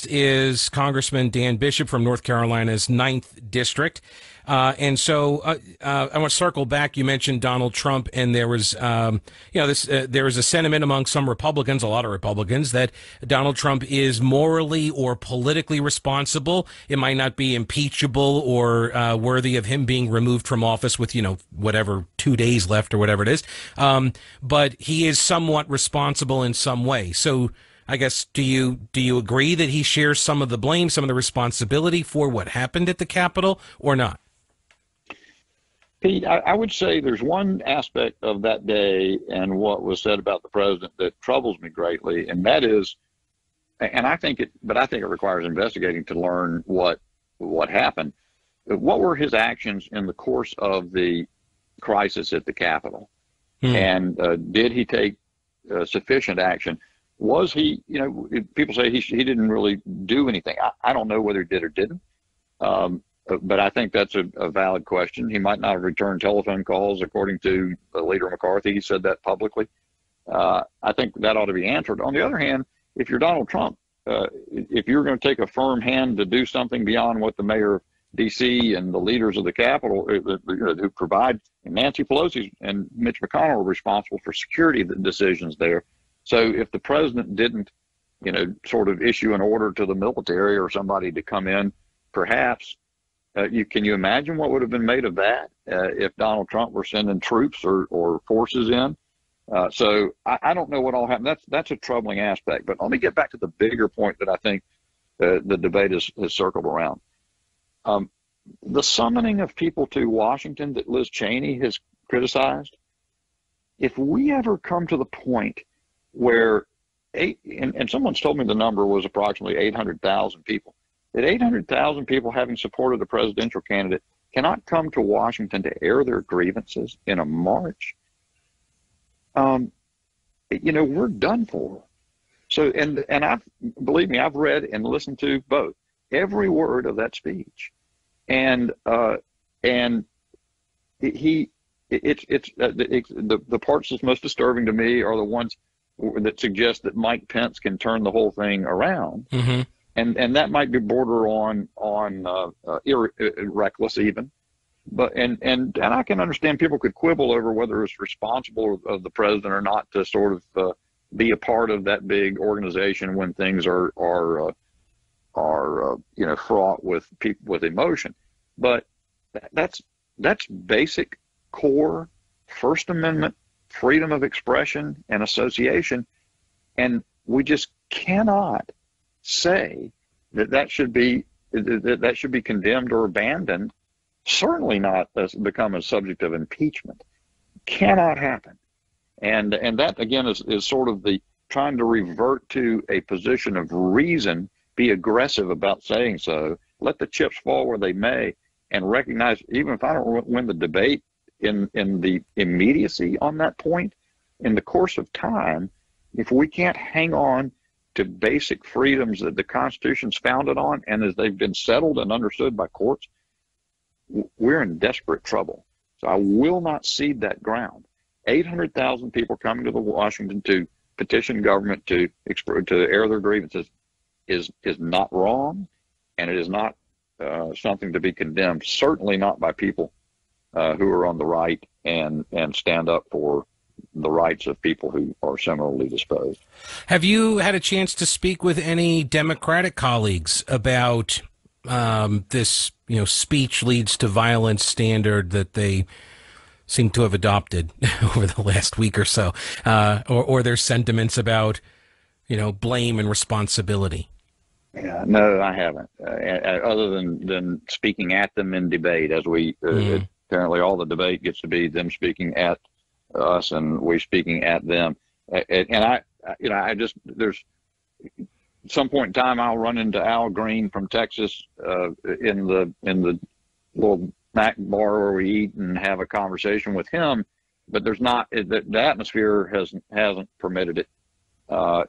Is Congressman Dan Bishop from North Carolina's ninth District. I want to circle back. You mentioned Donald Trump, and there was, there was a sentiment among some Republicans, a lot of Republicans, that Donald Trump is morally or politically responsible. It might not be impeachable or worthy of him being removed from office with, whatever, 2 days left or whatever it is. But he is somewhat responsible in some way. So I guess, do you agree that he shares some of the blame, some of the responsibility for what happened at the Capitol, or not? Pete, I would say there's one aspect of that day and what was said about the president that troubles me greatly, and that is, and I think it requires investigating to learn what happened. What were his actions in the course of the crisis at the Capitol? And did he take sufficient action? Was he, people say he didn't really do anything. I don't know whether he did or didn't, but I think that's a valid question. He might not have returned telephone calls, according to Leader McCarthy. He said that publicly. I think that ought to be answered. On the other hand, if you're Donald Trump, if you're going to take a firm hand to do something beyond what the mayor of D.C. and the leaders of the Capitol who provide, Nancy Pelosi and Mitch McConnell are responsible for security decisions there. So if the president didn't, sort of issue an order to the military or somebody to come in, perhaps, can you imagine what would have been made of that if Donald Trump were sending troops or forces in? So I don't know what all happened. That's a troubling aspect. But let me get back to the bigger point that I think the debate has circled around. The summoning of people to Washington that Liz Cheney has criticized, if we ever come to the point where and someone's told me the number was approximately 800,000 people, that 800,000 people having supported a presidential candidate cannot come to Washington to air their grievances in a march, we're done for. So, and believe me, I've read and listened to both, every word of that speech. And the parts that's most disturbing to me are the ones that suggest that Mike Pence can turn the whole thing around. Mm-hmm. And that might be border on reckless even. But and I can understand people could quibble over whether it's responsible of the president or not to sort of be a part of that big organization when things are fraught with emotion. But that's basic core First Amendment freedom of expression and association, and we just cannot say that should be condemned or abandoned. Certainly not become a subject of impeachment. Cannot happen. And that again is sort of the trying to revert to a position of reason, be aggressive about saying so, let the chips fall where they may, and recognize even if I don't win the debate in the immediacy on that point, in the course of time, if we can't hang on to basic freedoms that the Constitution's founded on and as they've been settled and understood by courts, we're in desperate trouble. So I will not cede that ground. 800,000 people coming to Washington to petition government to air their grievances is not wrong, and it is not something to be condemned. Certainly not by people who are on the right and stand up for the rights of people who are similarly disposed. Have you had a chance to speak with any Democratic colleagues about this, speech leads to violence standard that they seem to have adopted over the last week or so, or their sentiments about, blame and responsibility? Yeah, no, I haven't. Other than speaking at them in debate, as we apparently all the debate gets to be them speaking at us and we speaking at them. And I just there's some point in time I'll run into Al Green from Texas in the little snack bar where we eat and have a conversation with him. But there's not the atmosphere hasn't permitted it.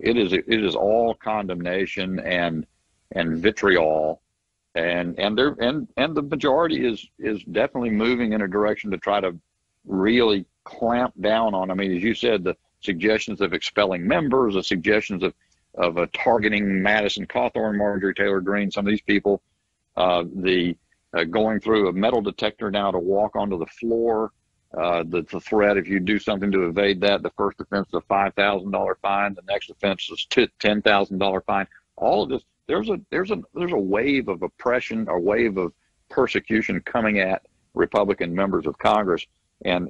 It is all condemnation and vitriol, and the majority is definitely moving in a direction to try to really clamp down on. I mean, as you said, the suggestions of expelling members, the suggestions of targeting Madison Cawthorn, Marjorie Taylor Greene, some of these people, going through a metal detector now to walk onto the floor, the threat if you do something to evade that, the first offense is a $5,000 fine, the next offense is $10,000 fine. All of this, there's a wave of oppression, a wave of persecution coming at Republican members of Congress, and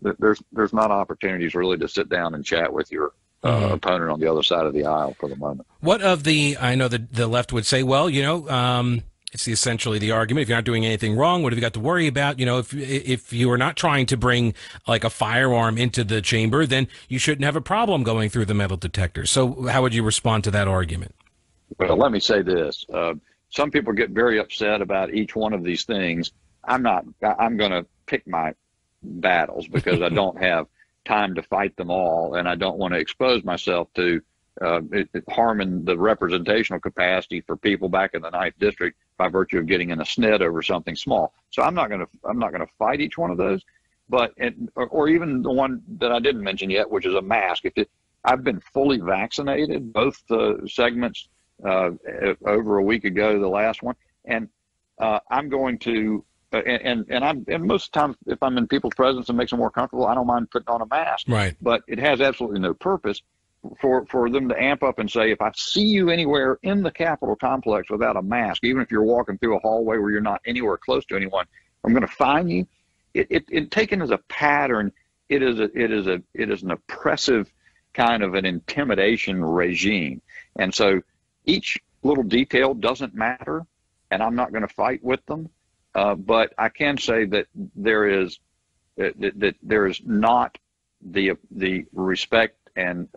there's not opportunities really to sit down and chat with your opponent on the other side of the aisle for the moment. I know that the left would say, well, it's essentially the argument. If you're not doing anything wrong, what have you got to worry about? If you are not trying to bring like a firearm into the chamber, then you shouldn't have a problem going through the metal detector. So how would you respond to that argument? Well, let me say this. Some people get very upset about each one of these things. I'm going to pick my battles because I don't have time to fight them all, and I don't want to expose myself to harming the representational capacity for people back in the 9th District by virtue of getting in a snit over something small. So I'm not going to fight each one of those, or even the one that I didn't mention yet, which is a mask. I've been fully vaccinated, both segments over a week ago, the last one, and I'm going to. And most of the time, if I'm in people's presence and makes them more comfortable, I don't mind putting on a mask. Right. But it has absolutely no purpose for them to amp up and say, if I see you anywhere in the Capitol complex without a mask, even if you're walking through a hallway where you're not anywhere close to anyone, I'm going to fine you. It taken as a pattern, it is an oppressive kind of an intimidation regime. And so each little detail doesn't matter, and I'm not going to fight with them. But I can say that there is not the respect and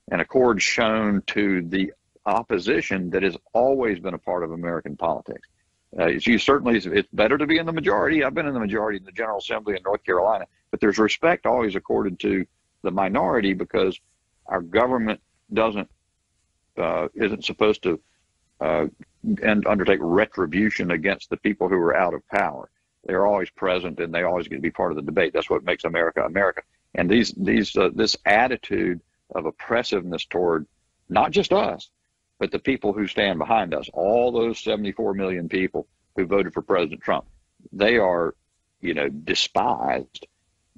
accord shown to the opposition that has always been a part of American politics. It's better to be in the majority. I've been in the majority in the General Assembly in North Carolina, but there's respect always accorded to the minority because our government isn't supposed to and undertake retribution against the people who are out of power. They're always present, and they always get to be part of the debate. That's what makes America America. And this attitude of oppressiveness toward not just us, but the people who stand behind us, all those 74 million people who voted for President Trump, they are, despised.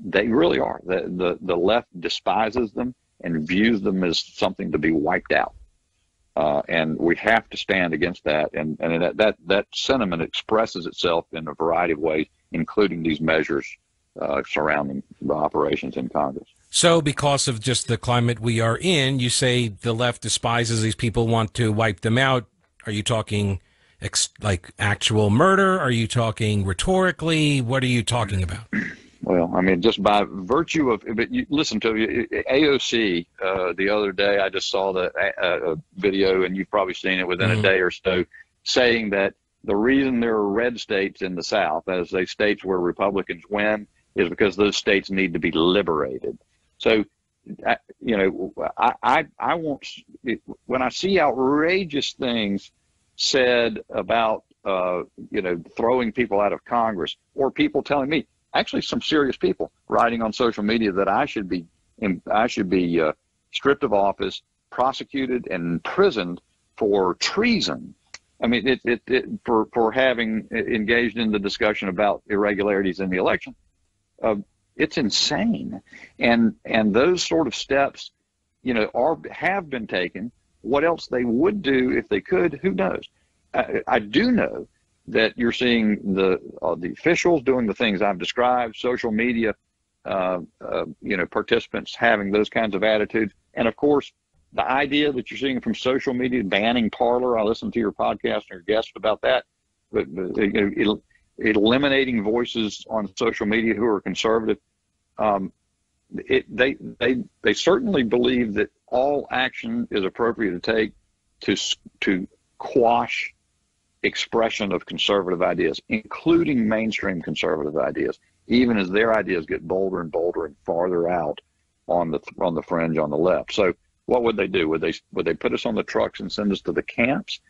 They really are. The left despises them and views them as something to be wiped out. And we have to stand against that. And that sentiment expresses itself in a variety of ways, including these measures surrounding the operations in Congress. So because of just the climate we are in, you say the left despises these people, want to wipe them out. Are you talking like actual murder? Are you talking rhetorically? What are you talking about? Well, I mean, just by virtue of, but you listen to AOC the other day, I just saw the video, and you've probably seen it within a day or so, saying that the reason there are red states in the South, as they states where Republicans win, is because those states need to be liberated. So, I won't, when I see outrageous things said about, throwing people out of Congress, or people telling me, actually some serious people writing on social media that I should be stripped of office, prosecuted, and imprisoned for treason. I mean, for having engaged in the discussion about irregularities in the election. It's insane, and those sort of steps, have been taken. What else they would do if they could, who knows? I do know that you're seeing the officials doing the things I've described, social media, participants having those kinds of attitudes, and of course, the idea that you're seeing from social media banning Parler. I listened to your podcast and your guest about that, but eliminating voices on social media who are conservative. They certainly believe that all action is appropriate to take to quash expression of conservative ideas, including mainstream conservative ideas, even as their ideas get bolder and bolder and farther out on the fringe on the left. So what would they do? Would they put us on the trucks and send us to the camps?